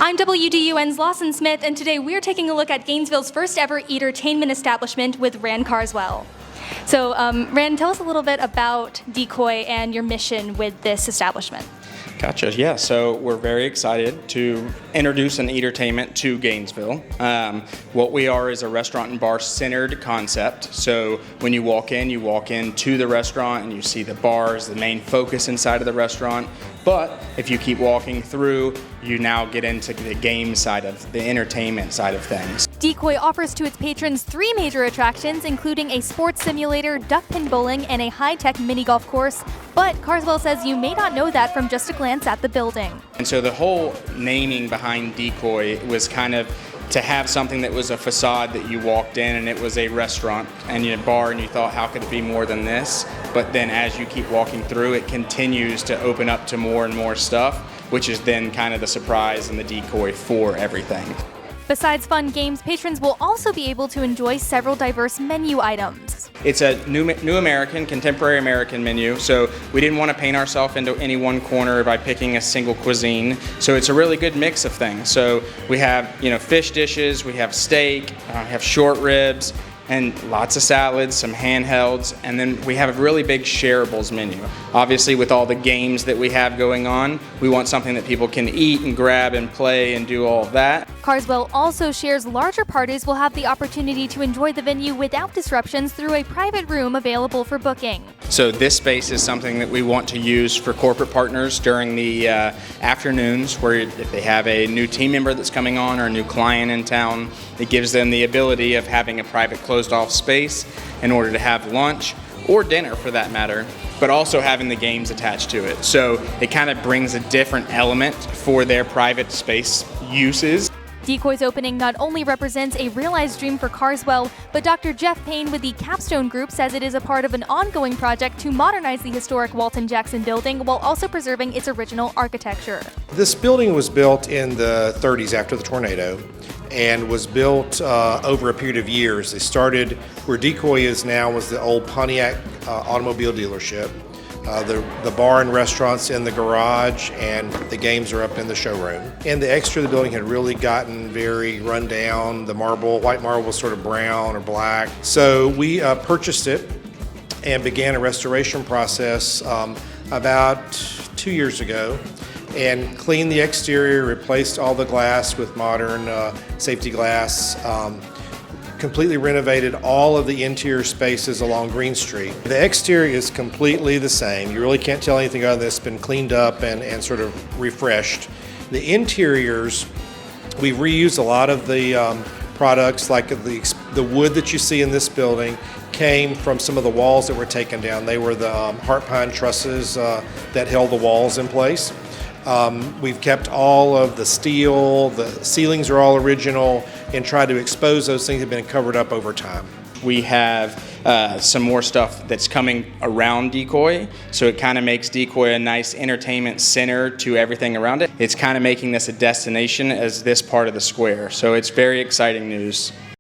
I'm WDUN's Lawson Smith, and today we're taking a look at Gainesville's first ever entertainment establishment with Rand Carswell. So, Rand, tell us a little bit about Decoy and your mission with this establishment. Gotcha. Yeah, so we're very excited to introduce an entertainment to Gainesville. What we are is a restaurant and bar centered concept. So when you walk in to the restaurant and you see the bar is the main focus inside of the restaurant. But if you keep walking through, you now get into the game side of the entertainment side of things. Decoy offers to its patrons 3 major attractions, including a sports simulator, duckpin bowling, and a high-tech mini golf course. But Carswell says you may not know that from just a glance at the building. And so the whole naming behind Decoy was kind of to have something that was a facade that you walked in and it was a restaurant and a bar and you thought, how could it be more than this? But then as you keep walking through, it continues to open up to more and more stuff, which is then kind of the surprise and the decoy for everything. Besides fun games, patrons will also be able to enjoy several diverse menu items. It's a new American, contemporary American menu, so we didn't want to paint ourselves into any one corner by picking a single cuisine. So it's a really good mix of things. So we have, fish dishes, we have steak, we have short ribs, and lots of salads, some handhelds, and then we have a really big shareables menu. Obviously, with all the games that we have going on, we want something that people can eat and grab and play and do all of that. Carswell also shares larger parties will have the opportunity to enjoy the venue without disruptions through a private room available for booking. So this space is something that we want to use for corporate partners during the afternoons, where if they have a new team member that's coming on or a new client in town, it gives them the ability of having a private closed-off space in order to have lunch or dinner for that matter, but also having the games attached to it. So it kind of brings a different element for their private space uses. Decoy's opening not only represents a realized dream for Carswell, but Dr. Jeff Payne with the Capstone Group says it is a part of an ongoing project to modernize the historic Walton Jackson building while also preserving its original architecture. This building was built in the 30s after the tornado and was built over a period of years. They started where Decoy is now was the old Pontiac automobile dealership. The bar and restaurants in the garage, and the games are up in the showroom. And the exterior of the building had really gotten very run down. The white marble was sort of brown or black. So we purchased it and began a restoration process about 2 years ago, and cleaned the exterior, replaced all the glass with modern safety glass, completely renovated all of the interior spaces along Green Street. The exterior is completely the same. You really can't tell anything other than it's been cleaned up and sort of refreshed. The interiors, we've reused a lot of the products, like the wood that you see in this building came from some of the walls that were taken down. They were the heart pine trusses that held the walls in place. We've kept all of the steel, the ceilings are all original, and tried to expose those things that have been covered up over time. We have some more stuff that's coming around Decoy, so it kind of makes Decoy a nice entertainment center to everything around it. It's kind of making this a destination as this part of the square, so it's very exciting news.